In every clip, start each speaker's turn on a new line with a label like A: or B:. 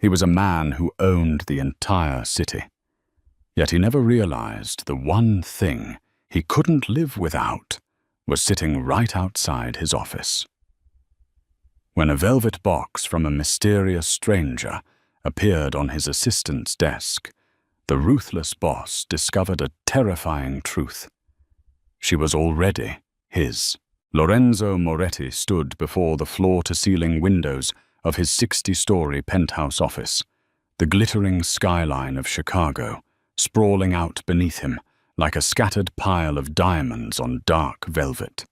A: He was a man who owned the entire city. Yet he never realized the one thing he couldn't live without was sitting right outside his office. When a velvet box from a mysterious stranger appeared on his assistant's desk, the ruthless boss discovered a terrifying truth. She was already his. Lorenzo Moretti stood before the floor-to-ceiling windows of his 60-story penthouse office, the glittering skyline of Chicago sprawling out beneath him like a scattered pile of diamonds on dark velvet.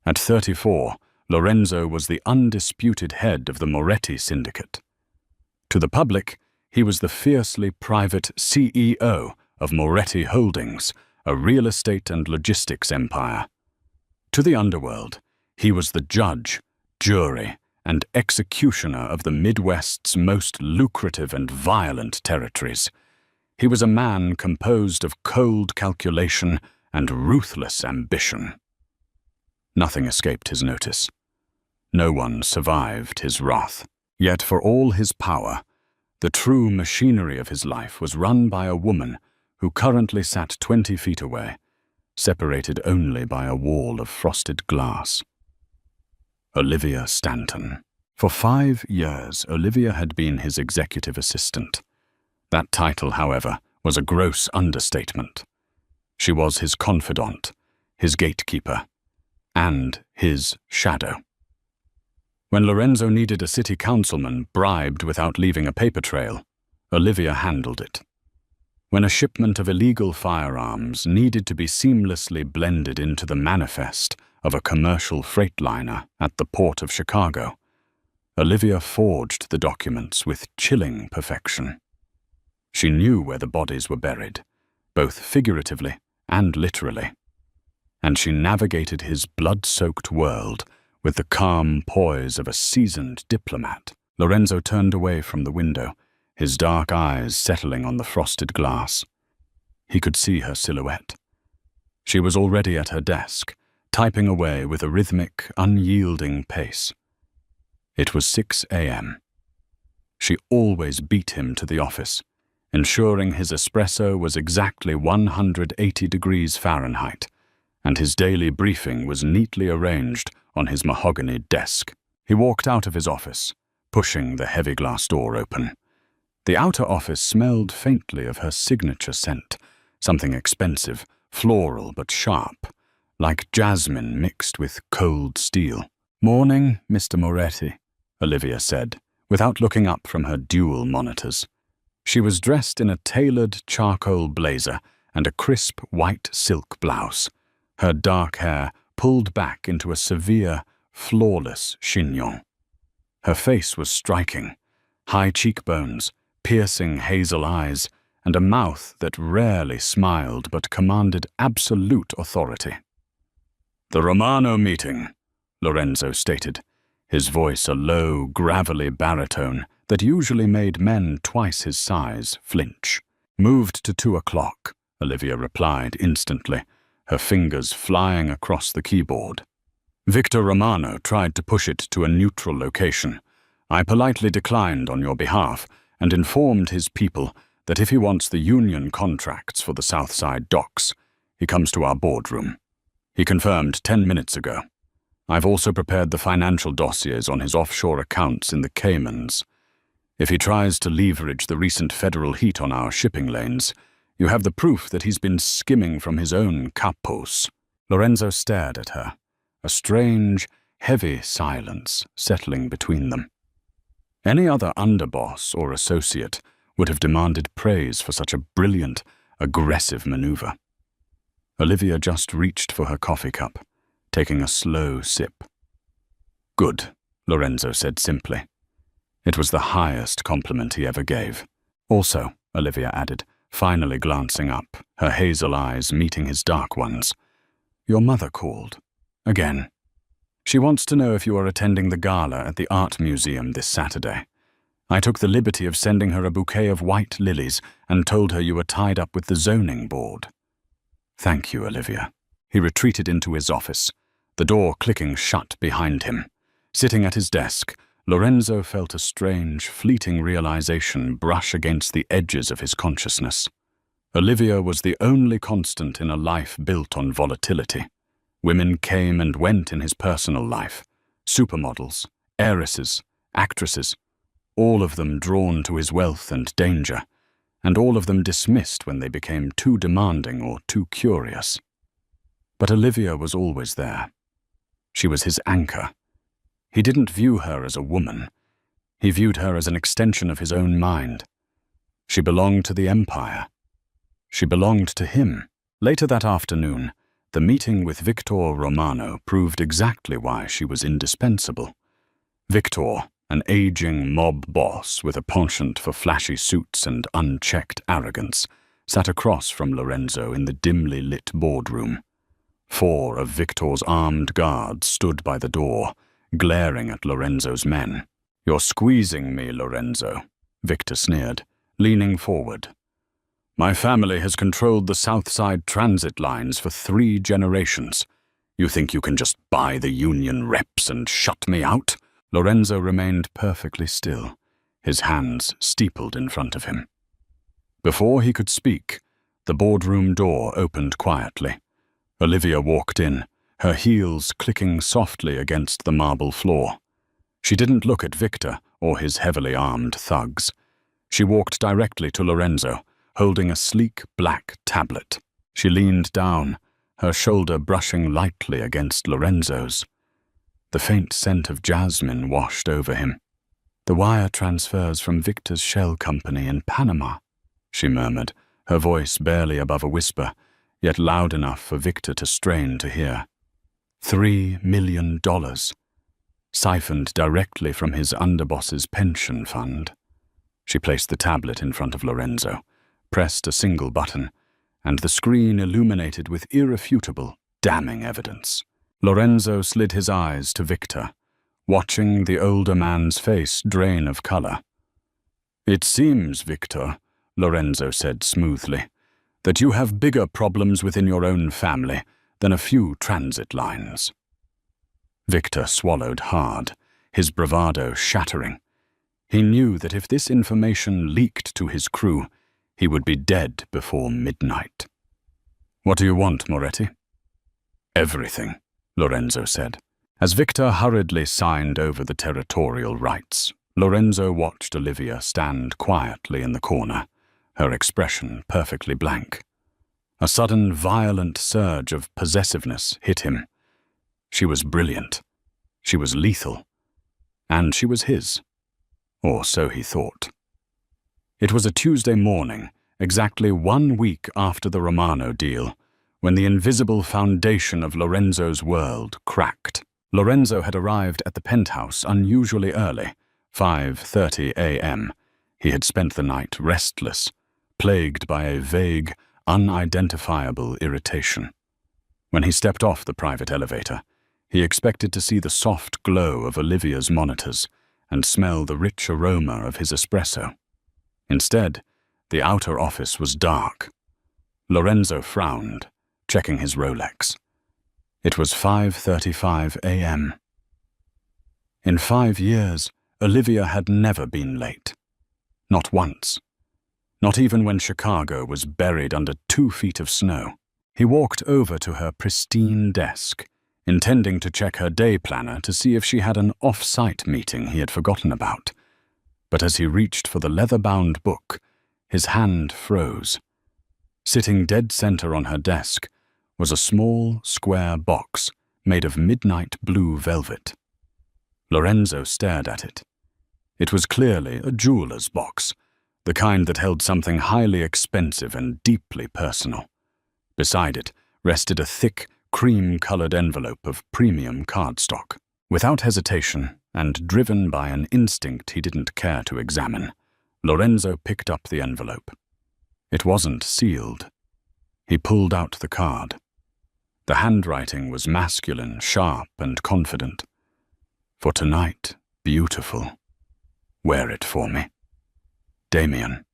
A: At 34, Lorenzo was the undisputed head of the Moretti syndicate. To the public, he was the fiercely private CEO of Moretti Holdings, a real estate and logistics empire. To the underworld, he was the judge, jury, and executioner of the Midwest's most lucrative and violent territories. He was a man composed of cold calculation and ruthless ambition. Nothing escaped his notice. No one survived his wrath. Yet for all his power, the true machinery of his life was run by a woman who currently sat 20 feet away, separated only by a wall of frosted glass. Olivia Stanton. For 5 years, Olivia had been his executive assistant. That title, however, was a gross understatement. She was his confidant, his gatekeeper, and his shadow. When Lorenzo needed a city councilman bribed without leaving a paper trail, Olivia handled it. When a shipment of illegal firearms needed to be seamlessly blended into the manifest of a commercial freightliner at the port of Chicago, Olivia forged the documents with chilling perfection. She knew where the bodies were buried, both figuratively and literally, and she navigated his blood-soaked world with the calm poise of a seasoned diplomat. Lorenzo turned away from the window, his dark eyes settling on the frosted glass. He could see her silhouette. She was already at her desk, typing away with a rhythmic, unyielding pace. It was 6 a.m. She always beat him to the office, ensuring his espresso was exactly 180 degrees Fahrenheit, and his daily briefing was neatly arranged on his mahogany desk. He walked out of his office, pushing the heavy glass door open. The outer office smelled faintly of her signature scent, something expensive, floral but sharp, like jasmine mixed with cold steel. "Morning, Mr. Moretti," Olivia said, without looking up from her dual monitors. She was dressed in a tailored charcoal blazer and a crisp white silk blouse, her dark hair pulled back into a severe, flawless chignon. Her face was striking, high cheekbones, piercing hazel eyes, and a mouth that rarely smiled but commanded absolute authority. "The Romano meeting," Lorenzo stated, his voice a low, gravelly baritone that usually made men twice his size flinch. "Moved to 2 o'clock, Olivia replied instantly, her fingers flying across the keyboard. "Victor Romano tried to push it to a neutral location. I politely declined on your behalf and informed his people that if he wants the union contracts for the Southside docks, he comes to our boardroom. He confirmed 10 minutes ago. I've also prepared the financial dossiers on his offshore accounts in the Caymans. If he tries to leverage the recent federal heat on our shipping lanes, you have the proof that he's been skimming from his own capos." Lorenzo stared at her, a strange, heavy silence settling between them. Any other underboss or associate would have demanded praise for such a brilliant, aggressive maneuver. Olivia just reached for her coffee cup, taking a slow sip. "Good," Lorenzo said simply. It was the highest compliment he ever gave. "Also," Olivia added, finally glancing up, her hazel eyes meeting his dark ones, "your mother called. Again. She wants to know if you are attending the gala at the Art Museum this Saturday. I took the liberty of sending her a bouquet of white lilies and told her you were tied up with the zoning board." "Thank you, Olivia." He retreated into his office, the door clicking shut behind him. Sitting at his desk, Lorenzo felt a strange, fleeting realization brush against the edges of his consciousness. Olivia was the only constant in a life built on volatility. Women came and went in his personal life. Supermodels, heiresses, actresses, all of them drawn to his wealth and danger, and all of them dismissed when they became too demanding or too curious. But Olivia was always there. She was his anchor. He didn't view her as a woman. He viewed her as an extension of his own mind. She belonged to the empire. She belonged to him. Later that afternoon, the meeting with Victor Romano proved exactly why she was indispensable. Victor, an aging mob boss with a penchant for flashy suits and unchecked arrogance, sat across from Lorenzo in the dimly lit boardroom. 4 of Victor's armed guards stood by the door, glaring at Lorenzo's men. "You're squeezing me, Lorenzo," Victor sneered, leaning forward. "My family has controlled the South Side transit lines for 3 generations. You think you can just buy the union reps and shut me out?" Lorenzo remained perfectly still, his hands steepled in front of him. Before he could speak, the boardroom door opened quietly. Olivia walked in, her heels clicking softly against the marble floor. She didn't look at Victor or his heavily armed thugs. She walked directly to Lorenzo, holding a sleek black tablet. She leaned down, her shoulder brushing lightly against Lorenzo's. The faint scent of jasmine washed over him. "The wire transfers from Victor's shell company in Panama," she murmured, her voice barely above a whisper, yet loud enough for Victor to strain to hear. $3 million, siphoned directly from his underboss's pension fund. She placed the tablet in front of Lorenzo, pressed a single button, and the screen illuminated with irrefutable, damning evidence. Lorenzo slid his eyes to Victor, watching the older man's face drain of color. "It seems, Victor," Lorenzo said smoothly, "that you have bigger problems within your own family than a few transit lines." Victor swallowed hard, his bravado shattering. He knew that if this information leaked to his crew, he would be dead before midnight. "What do you want, Moretti?" "Everything," Lorenzo said. As Victor hurriedly signed over the territorial rights, Lorenzo watched Olivia stand quietly in the corner, her expression perfectly blank. A sudden violent surge of possessiveness hit him. She was brilliant. She was lethal. And she was his. Or so he thought. It was a Tuesday morning, exactly 1 week after the Romano deal, when the invisible foundation of Lorenzo's world cracked. Lorenzo had arrived at the penthouse unusually early, 5:30 a.m. He had spent the night restless, plagued by a vague, unidentifiable irritation. When he stepped off the private elevator, he expected to see the soft glow of Olivia's monitors and smell the rich aroma of his espresso. Instead, the outer office was dark. Lorenzo frowned, checking his Rolex. It was 5:35 a.m. In 5 years, Olivia had never been late. Not once. Not even when Chicago was buried under 2 feet of snow. He walked over to her pristine desk, intending to check her day planner to see if she had an off-site meeting he had forgotten about. But as he reached for the leather-bound book, his hand froze. Sitting dead center on her desk was a small, square box made of midnight blue velvet. Lorenzo stared at it. It was clearly a jeweler's box, the kind that held something highly expensive and deeply personal. Beside it rested a thick, cream-colored envelope of premium cardstock. Without hesitation, and driven by an instinct he didn't care to examine, Lorenzo picked up the envelope. It wasn't sealed. He pulled out the card. The handwriting was masculine, sharp, and confident. "For tonight, beautiful. Wear it for me. Damien."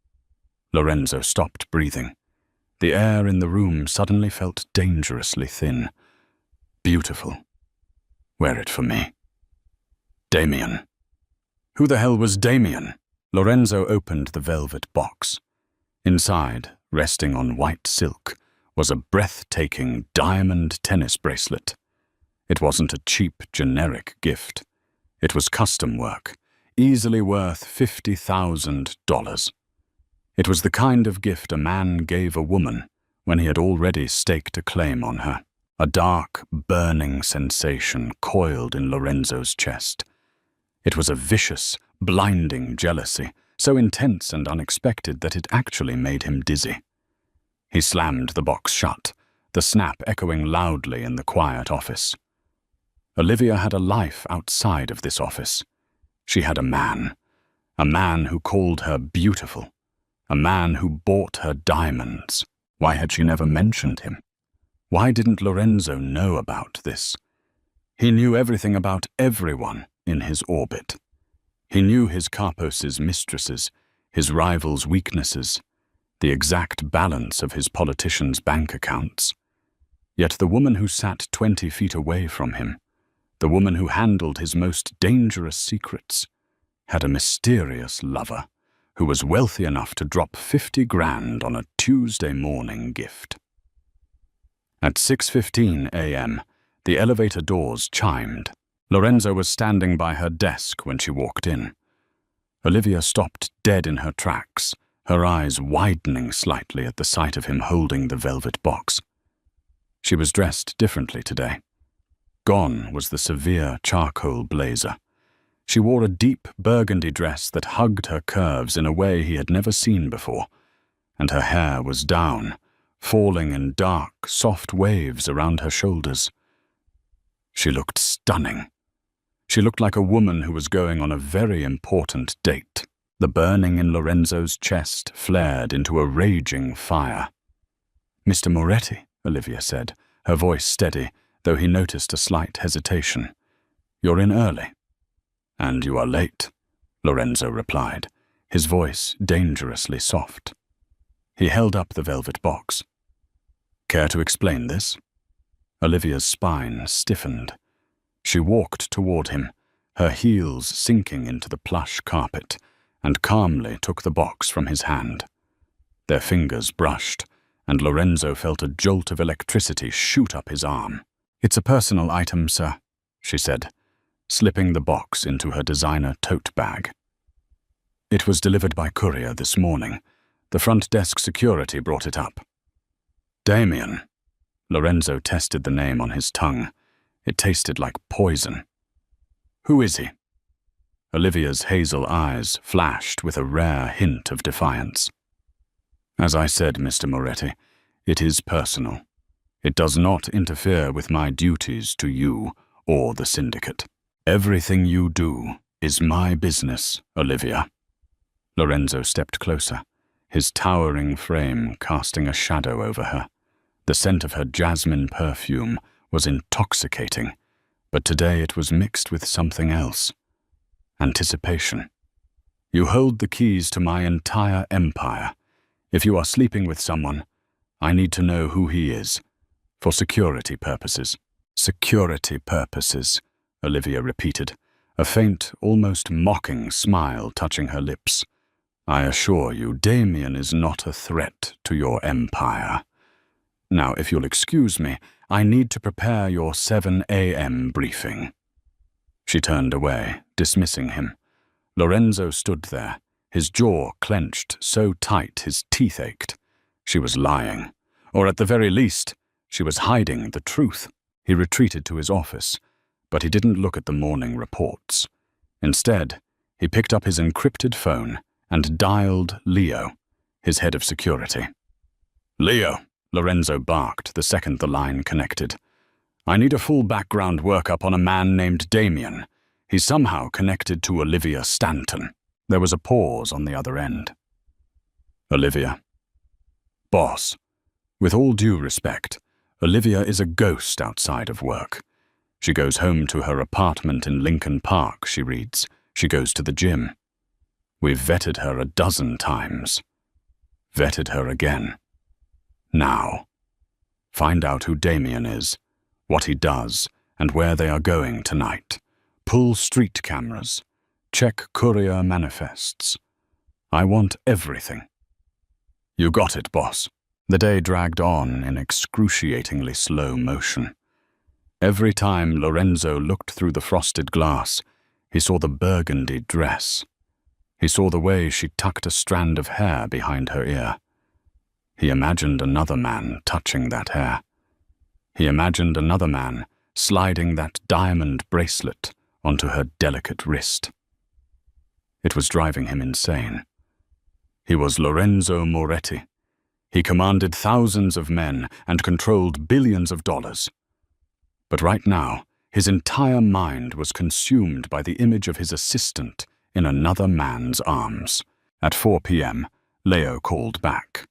A: Lorenzo stopped breathing. The air in the room suddenly felt dangerously thin. "Beautiful. Wear it for me. Damien." Who the hell was Damien? Lorenzo opened the velvet box. Inside, resting on white silk, was a breathtaking diamond tennis bracelet. It wasn't a cheap, generic gift. It was custom work, easily worth $50,000. It was the kind of gift a man gave a woman when he had already staked a claim on her. A dark, burning sensation coiled in Lorenzo's chest. It was a vicious, blinding jealousy, so intense and unexpected that it actually made him dizzy. He slammed the box shut, the snap echoing loudly in the quiet office. Olivia had a life outside of this office. She had a man who called her beautiful, a man who bought her diamonds. Why had she never mentioned him? Why didn't Lorenzo know about this? He knew everything about everyone in his orbit. He knew his Carpos's mistresses, his rivals' weaknesses, the exact balance of his politicians' bank accounts. Yet the woman who sat 20 feet away from him, the woman who handled his most dangerous secrets, had a mysterious lover who was wealthy enough to drop 50 grand on a Tuesday morning gift. At 6:15 a.m., the elevator doors chimed. Lorenzo was standing by her desk when she walked in. Olivia stopped dead in her tracks, her eyes widening slightly at the sight of him holding the velvet box. She was dressed differently today. Gone was the severe charcoal blazer. She wore a deep burgundy dress that hugged her curves in a way he had never seen before, and her hair was down, falling in dark, soft waves around her shoulders. She looked stunning. She looked like a woman who was going on a very important date. The burning in Lorenzo's chest flared into a raging fire. "Mr. Moretti," Olivia said, her voice steady, though he noticed a slight hesitation. "You're in early." "And you are late," Lorenzo replied, his voice dangerously soft. He held up the velvet box. "Care to explain this?" Olivia's spine stiffened. She walked toward him, her heels sinking into the plush carpet, and calmly took the box from his hand. Their fingers brushed, and Lorenzo felt a jolt of electricity shoot up his arm. "It's a personal item, sir," she said, slipping the box into her designer tote bag. "It was delivered by courier this morning. The front desk security brought it up." "Damien." Lorenzo tested the name on his tongue. It tasted like poison. "Who is he?" Olivia's hazel eyes flashed with a rare hint of defiance. "As I said, Mr. Moretti, it is personal. It does not interfere with my duties to you or the syndicate. Everything you do is my business, Olivia." Lorenzo stepped closer, his towering frame casting a shadow over her. The scent of her jasmine perfume was intoxicating, but today it was mixed with something else. Anticipation. "You hold the keys to my entire empire. If you are sleeping with someone, I need to know who he is, for security purposes." "Security purposes," Olivia repeated, a faint, almost mocking smile touching her lips. "I assure you, Damien is not a threat to your empire. Now, if you'll excuse me, I need to prepare your 7 a.m. briefing." She turned away, dismissing him. Lorenzo stood there, his jaw clenched so tight his teeth ached. She was lying, or at the very least, she was hiding the truth. He retreated to his office, but he didn't look at the morning reports. Instead, he picked up his encrypted phone and dialed Leo, his head of security. "Leo," Lorenzo barked the second the line connected. "I need a full background workup on a man named Damien. He's somehow connected to Olivia Stanton." There was a pause on the other end. "Olivia." "Boss, with all due respect, Olivia is a ghost outside of work. She goes home to her apartment in Lincoln Park, she reads. She goes to the gym. We've vetted her a dozen times. Vetted her again. Now, find out who Damien is, what he does, and where they are going tonight. Pull street cameras. Check courier manifests. I want everything. You got it, boss. The day dragged on in excruciatingly slow motion. Every time Lorenzo looked through the frosted glass, he saw the burgundy dress. He saw the way she tucked a strand of hair behind her ear. He imagined another man touching that hair. He imagined another man sliding that diamond bracelet onto her delicate wrist. It was driving him insane. He was Lorenzo Moretti. He commanded thousands of men and controlled billions of dollars. But right now, his entire mind was consumed by the image of his assistant in another man's arms. At 4 p.m., Leo called back.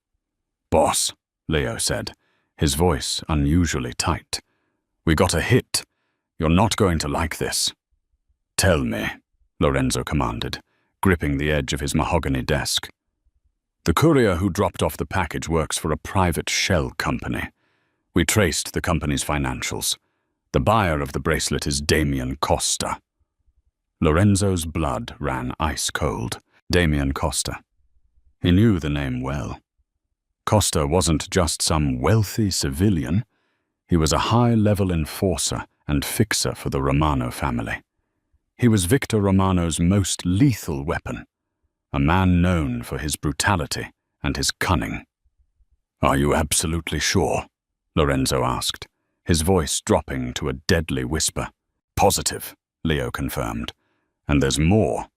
A: "Boss," Leo said, his voice unusually tight. "We got a hit. You're not going to like this." "Tell me," Lorenzo commanded, gripping the edge of his mahogany desk. "The courier who dropped off the package works for a private shell company. We traced the company's financials. The buyer of the bracelet is Damian Costa." Lorenzo's blood ran ice cold. Damian Costa. He knew the name well. Costa wasn't just some wealthy civilian. He was a high-level enforcer and fixer for the Romano family. He was Victor Romano's most lethal weapon, a man known for his brutality and his cunning. "Are you absolutely sure?" Lorenzo asked, his voice dropping to a deadly whisper. "Positive," Leo confirmed. "And there's more.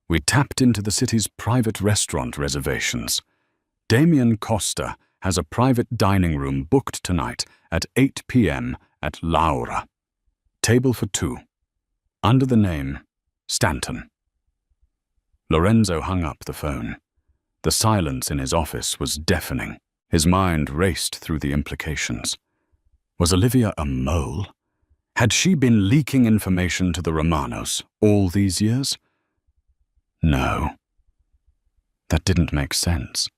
A: We tapped into the city's private restaurant reservations. Damian Costa has a private dining room booked tonight at 8 p.m. at Laura. Table for 2. Under the name Stanton." Lorenzo hung up the phone. The silence in his office was deafening. His mind raced through the implications. Was Olivia a mole? Had she been leaking information to the Romanos all these years? No. That didn't make sense.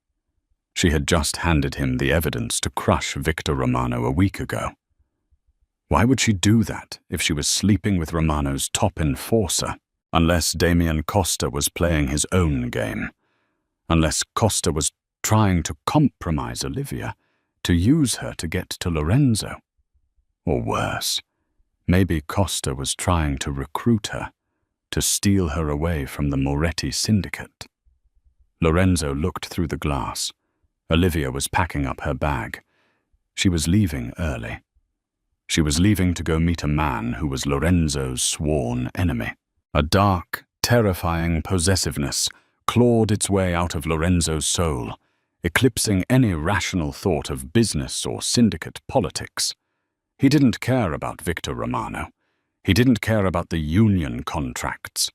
A: She had just handed him the evidence to crush Victor Romano a week ago. Why would she do that if she was sleeping with Romano's top enforcer? Unless Damian Costa was playing his own game. Unless Costa was trying to compromise Olivia, to use her to get to Lorenzo. Or worse, maybe Costa was trying to recruit her, to steal her away from the Moretti syndicate. Lorenzo looked through the glass. Olivia was packing up her bag. She was leaving early. She was leaving to go meet a man who was Lorenzo's sworn enemy. A dark, terrifying possessiveness clawed its way out of Lorenzo's soul, eclipsing any rational thought of business or syndicate politics. He didn't care about Victor Romano. He didn't care about the union contracts.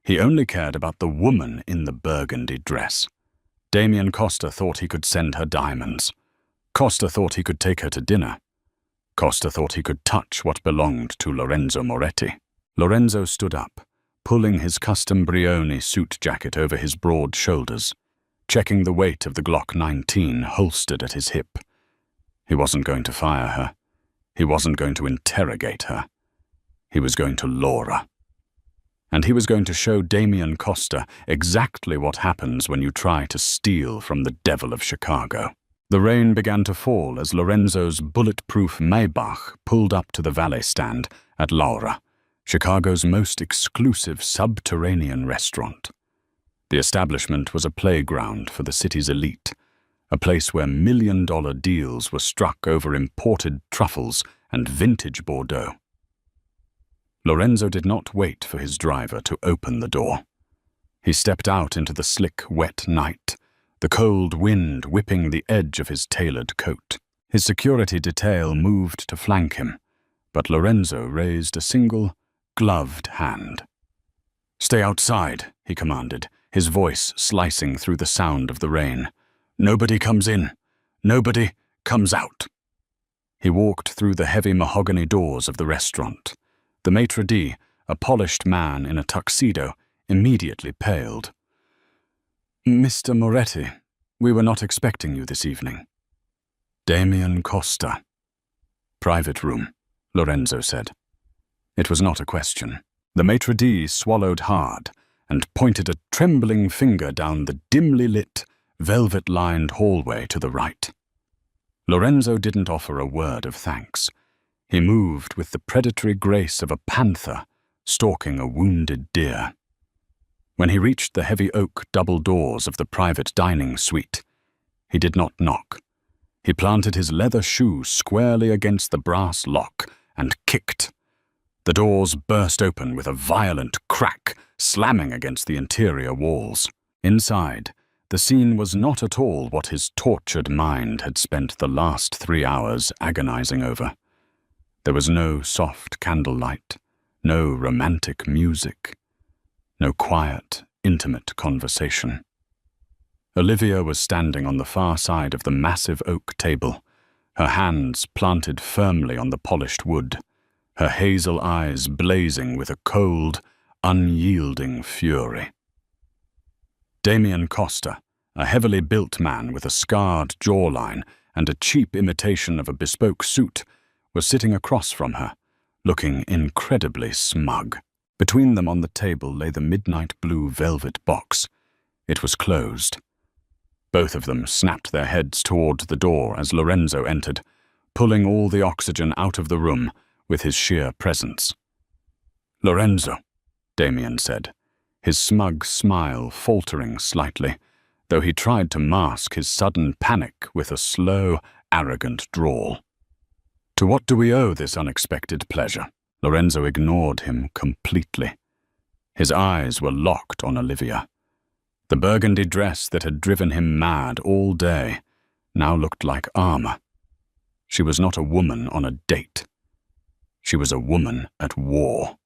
A: He only cared about the woman in the burgundy dress. Damian Costa thought he could send her diamonds. Costa thought he could take her to dinner. Costa thought he could touch what belonged to Lorenzo Moretti. Lorenzo stood up, pulling his custom Brioni suit jacket over his broad shoulders, checking the weight of the Glock 19 holstered at his hip. He wasn't going to fire her. He wasn't going to interrogate her. He was going to Laura. And he was going to show Damian Costa exactly what happens when you try to steal from the devil of Chicago. The rain began to fall as Lorenzo's bulletproof Maybach pulled up to the valet stand at Laura, Chicago's most exclusive subterranean restaurant. The establishment was a playground for the city's elite, a place where million-dollar deals were struck over imported truffles and vintage Bordeaux. Lorenzo did not wait for his driver to open the door. He stepped out into the slick, wet night, the cold wind whipping the edge of his tailored coat. His security detail moved to flank him, but Lorenzo raised a single, gloved hand. "Stay outside," he commanded, his voice slicing through the sound of the rain. "Nobody comes in. Nobody comes out." He walked through the heavy mahogany doors of the restaurant. The maitre d', a polished man in a tuxedo, immediately paled. "Mr. Moretti, we were not expecting you this evening." "Damian Costa." "Private room," Lorenzo said. It was not a question. The maitre d' swallowed hard and pointed a trembling finger down the dimly lit, velvet-lined hallway to the right. Lorenzo didn't offer a word of thanks. He moved with the predatory grace of a panther stalking a wounded deer. When he reached the heavy oak double doors of the private dining suite, he did not knock. He planted his leather shoe squarely against the brass lock and kicked. The doors burst open with a violent crack, slamming against the interior walls. Inside, the scene was not at all what his tortured mind had spent the last 3 hours agonizing over. There was no soft candlelight, no romantic music, no quiet, intimate conversation. Olivia was standing on the far side of the massive oak table, her hands planted firmly on the polished wood, her hazel eyes blazing with a cold, unyielding fury. Damien Costa, a heavily built man with a scarred jawline and a cheap imitation of a bespoke suit, was sitting across from her, looking incredibly smug. Between them on the table lay the midnight blue velvet box. It was closed. Both of them snapped their heads toward the door as Lorenzo entered, pulling all the oxygen out of the room with his sheer presence. "Lorenzo," Damien said, his smug smile faltering slightly, though he tried to mask his sudden panic with a slow, arrogant drawl. "To what do we owe this unexpected pleasure?" Lorenzo ignored him completely. His eyes were locked on Olivia. The burgundy dress that had driven him mad all day now looked like armor. She was not a woman on a date. She was a woman at war.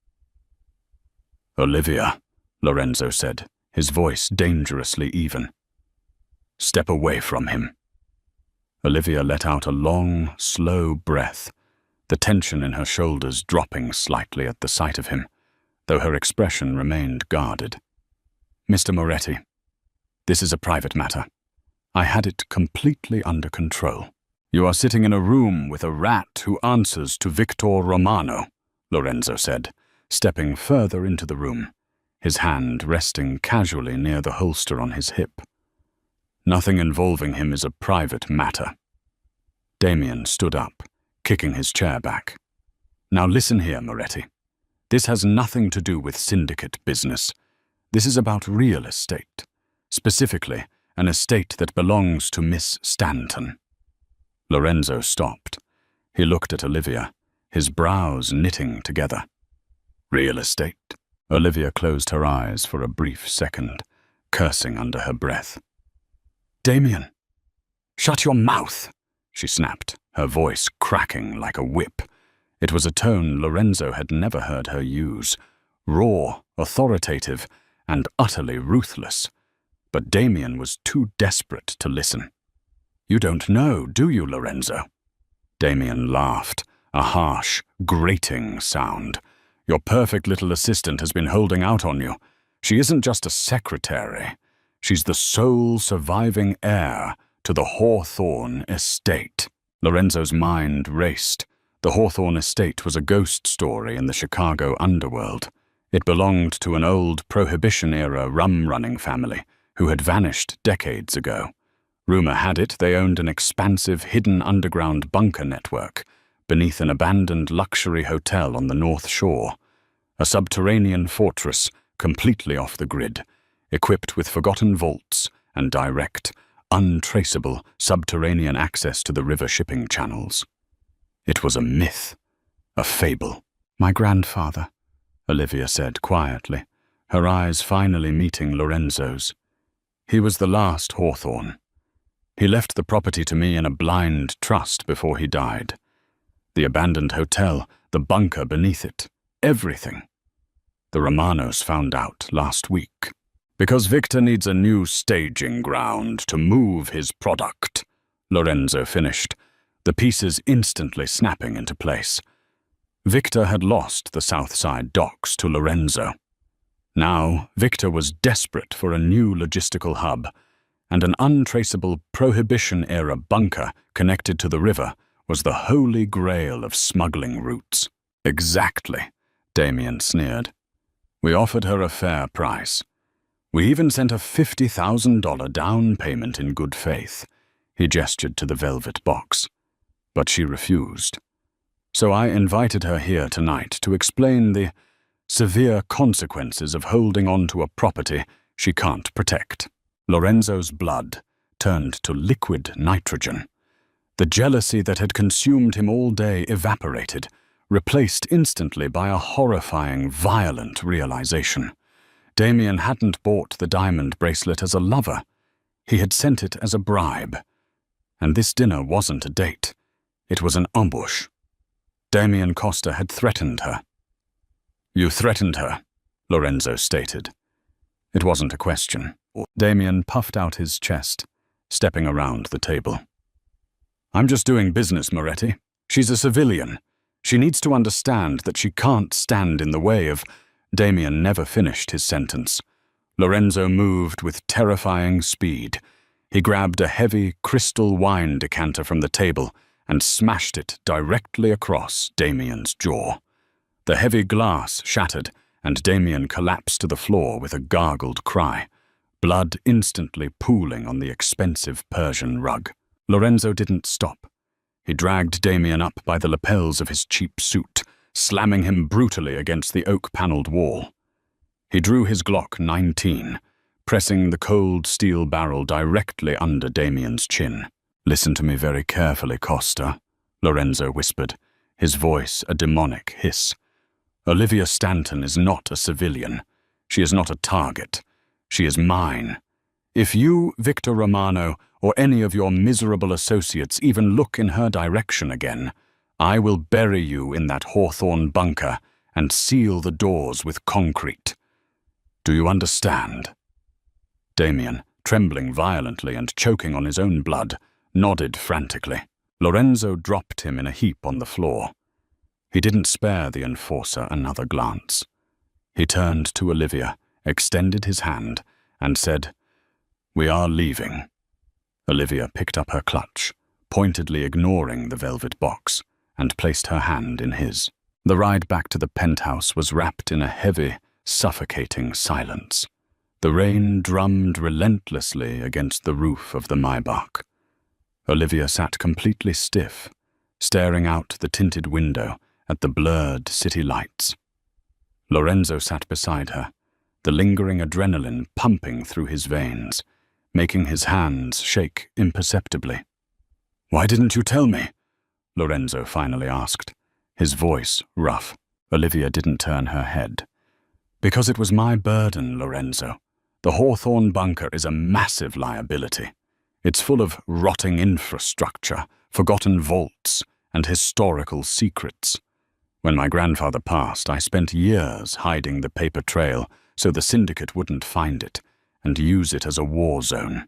A: "Olivia," Lorenzo said, his voice dangerously even. "Step away from him." Olivia let out a long, slow breath, the tension in her shoulders dropping slightly at the sight of him, though her expression remained guarded. "Mr. Moretti, this is a private matter. I had it completely under control. You are sitting in a room with a rat who answers to Victor Romano," Lorenzo said, stepping further into the room, his hand resting casually near the holster on his hip. "Nothing involving him is a private matter." Damien stood up, kicking his chair back. "Now listen here, Moretti. This has nothing to do with syndicate business. This is about real estate, specifically an estate that belongs to Miss Stanton." Lorenzo stopped. He looked at Olivia, his brows knitting together. "Real estate?" Olivia closed her eyes for a brief second, cursing under her breath. "Damien, shut your mouth," she snapped, her voice cracking like a whip. It was a tone Lorenzo had never heard her use, raw, authoritative, and utterly ruthless. But Damien was too desperate to listen. "You don't know, do you, Lorenzo?" Damien laughed, a harsh, grating sound. "Your perfect little assistant has been holding out on you. She isn't just a secretary. She's the sole surviving heir to the Hawthorne estate." Lorenzo's mind raced. The Hawthorne estate was a ghost story in the Chicago underworld. It belonged to an old Prohibition-era rum-running family who had vanished decades ago. Rumor had it they owned an expansive hidden underground bunker network beneath an abandoned luxury hotel on the North Shore, a subterranean fortress completely off the grid, equipped with forgotten vaults and direct, untraceable subterranean access to the river shipping channels. It was a myth, a fable. "My grandfather," Olivia said quietly, her eyes finally meeting Lorenzo's. "He was the last Hawthorne. He left the property to me in a blind trust before he died. The abandoned hotel, the bunker beneath it, everything. The Romanos found out last week. Because Victor needs a new staging ground to move his product," Lorenzo finished, the pieces instantly snapping into place. Victor had lost the Southside docks to Lorenzo. Now, Victor was desperate for a new logistical hub, and an untraceable Prohibition-era bunker connected to the river was the holy grail of smuggling routes. "Exactly," Damien sneered. "We offered her a fair price. We even sent a $50,000 down payment in good faith. He gestured to the velvet box. But she refused. So I invited her here tonight to explain the severe consequences of holding on to a property she can't protect. Lorenzo's blood turned to liquid nitrogen. The jealousy that had consumed him all day evaporated, replaced instantly by a horrifying, violent realization. Damien hadn't bought the diamond bracelet as a lover. He had sent it as a bribe. And this dinner wasn't a date. It was an ambush. Damien Costa had threatened her. You threatened her, Lorenzo stated. It wasn't a question. Damien puffed out his chest, stepping around the table. I'm just doing business, Moretti. She's a civilian. She needs to understand that she can't stand in the way of... Damien never finished his sentence. Lorenzo moved with terrifying speed. He grabbed a heavy crystal wine decanter from the table and smashed it directly across Damien's jaw. The heavy glass shattered, and Damien collapsed to the floor with a gargled cry, blood instantly pooling on the expensive Persian rug. Lorenzo didn't stop. He dragged Damien up by the lapels of his cheap suit, slamming him brutally against the oak-paneled wall. He drew his Glock 19, pressing the cold steel barrel directly under Damien's chin. Listen to me very carefully, Costa, Lorenzo whispered, his voice a demonic hiss. Olivia Stanton is not a civilian. She is not a target. She is mine. If you, Victor Romano, or any of your miserable associates even look in her direction again, I will bury you in that hawthorn bunker and seal the doors with concrete. Do you understand? Damien, trembling violently and choking on his own blood, nodded frantically. Lorenzo dropped him in a heap on the floor. He didn't spare the enforcer another glance. He turned to Olivia, extended his hand, and said, We are leaving. Olivia picked up her clutch, pointedly ignoring the velvet box, and placed her hand in his. The ride back to the penthouse was wrapped in a heavy, suffocating silence. The rain drummed relentlessly against the roof of the Maybach. Olivia sat completely stiff, staring out the tinted window at the blurred city lights. Lorenzo sat beside her, the lingering adrenaline pumping through his veins, making his hands shake imperceptibly. Why didn't you tell me? Lorenzo finally asked, his voice rough. Olivia didn't turn her head. Because it was my burden, Lorenzo. The Hawthorne bunker is a massive liability. It's full of rotting infrastructure, forgotten vaults, and historical secrets. When my grandfather passed, I spent years hiding the paper trail so the syndicate wouldn't find it and use it as a war zone.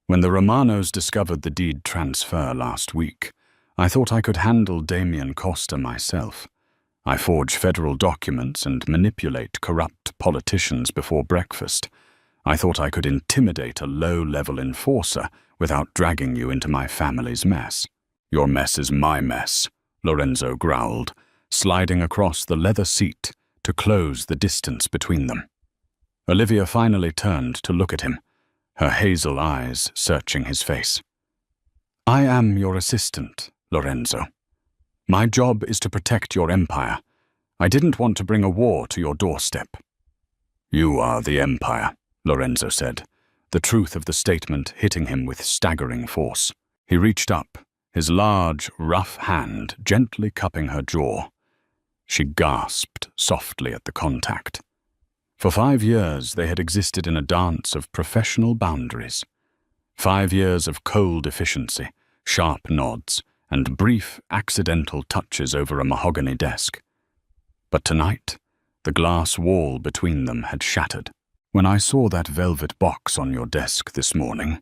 A: When the Romanos discovered the deed transfer last week, I thought I could handle Damien Costa myself. I forge federal documents and manipulate corrupt politicians before breakfast. I thought I could intimidate a low-level enforcer without dragging you into my family's mess. Your mess is my mess, Lorenzo growled, sliding across the leather seat to close the distance between them. Olivia finally turned to look at him, her hazel eyes searching his face. I am your assistant, Lorenzo. My job is to protect your empire. I didn't want to bring a war to your doorstep. You are the empire, Lorenzo said, the truth of the statement hitting him with staggering force. He reached up, his large, rough hand gently cupping her jaw. She gasped softly at the contact. For 5 years they had existed in a dance of professional boundaries. 5 years of cold efficiency, sharp nods, and brief, accidental touches over a mahogany desk. But tonight, the glass wall between them had shattered. When I saw that velvet box on your desk this morning,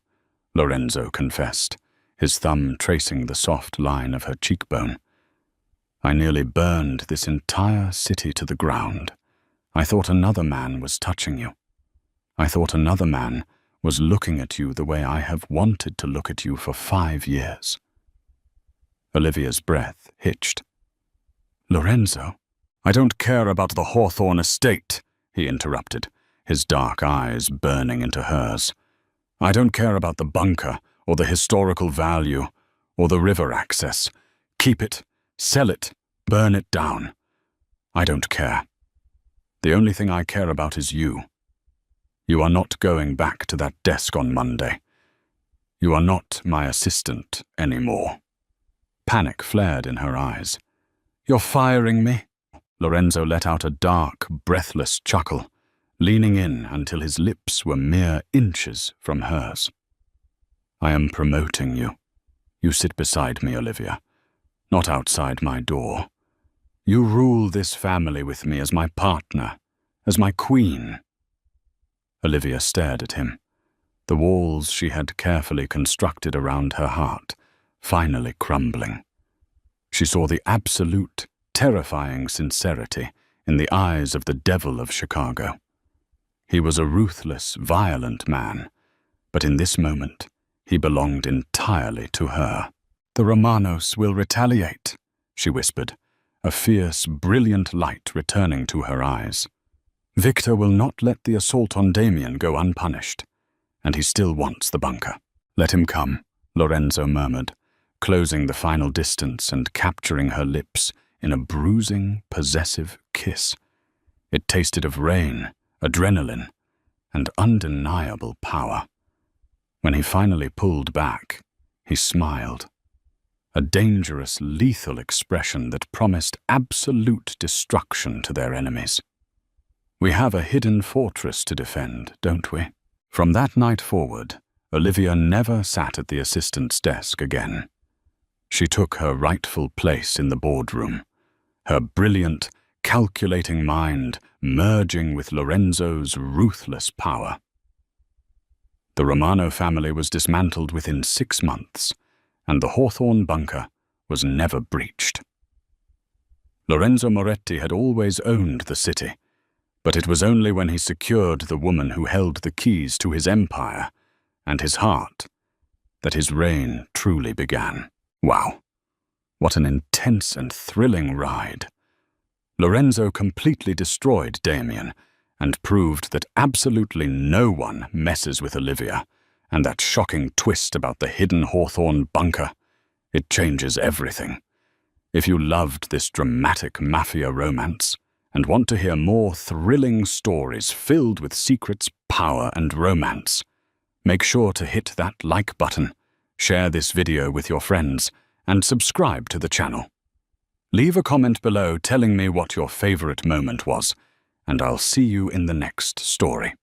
A: Lorenzo confessed, his thumb tracing the soft line of her cheekbone, I nearly burned this entire city to the ground. I thought another man was touching you. I thought another man was looking at you the way I have wanted to look at you for 5 years. Olivia's breath hitched. Lorenzo, I don't care about the Hawthorne estate, he interrupted, his dark eyes burning into hers. "I don't care about the bunker, or the historical value, or the river access. Keep it, sell it, burn it down. I don't care. The only thing I care about is you. You are not going back to that desk on Monday. You are not my assistant anymore." Panic flared in her eyes. "You're firing me?" Lorenzo let out a dark, breathless chuckle, leaning in until his lips were mere inches from hers. "I am promoting you. You sit beside me, Olivia, not outside my door. You rule this family with me as my partner, as my queen." Olivia stared at him, the walls she had carefully constructed around her heart finally crumbling. She saw the absolute, terrifying sincerity in the eyes of the devil of Chicago. He was a ruthless, violent man, but in this moment, he belonged entirely to her. "The Romanos will retaliate," she whispered, a fierce, brilliant light returning to her eyes. "Victor will not let the assault on Damien go unpunished, and he still wants the bunker." "Let him come," Lorenzo murmured, closing the final distance and capturing her lips in a bruising, possessive kiss. It tasted of rain, adrenaline, and undeniable power. When he finally pulled back, he smiled. A dangerous, lethal expression that promised absolute destruction to their enemies. "We have a hidden fortress to defend, don't we?" From that night forward, Olivia never sat at the assistant's desk again. She took her rightful place in the boardroom, her brilliant, calculating mind merging with Lorenzo's ruthless power. The Romano family was dismantled within 6 months, and the Hawthorne bunker was never breached. Lorenzo Moretti had always owned the city, but it was only when he secured the woman who held the keys to his empire and his heart that his reign truly began. Wow, what an intense and thrilling ride. Lorenzo completely destroyed Damien and proved that absolutely no one messes with Olivia, and that shocking twist about the hidden Hawthorne bunker, it changes everything. If you loved this dramatic mafia romance and want to hear more thrilling stories filled with secrets, power, and romance, make sure to hit that like button, share this video with your friends, and subscribe to the channel. Leave a comment below telling me what your favorite moment was, and I'll see you in the next story.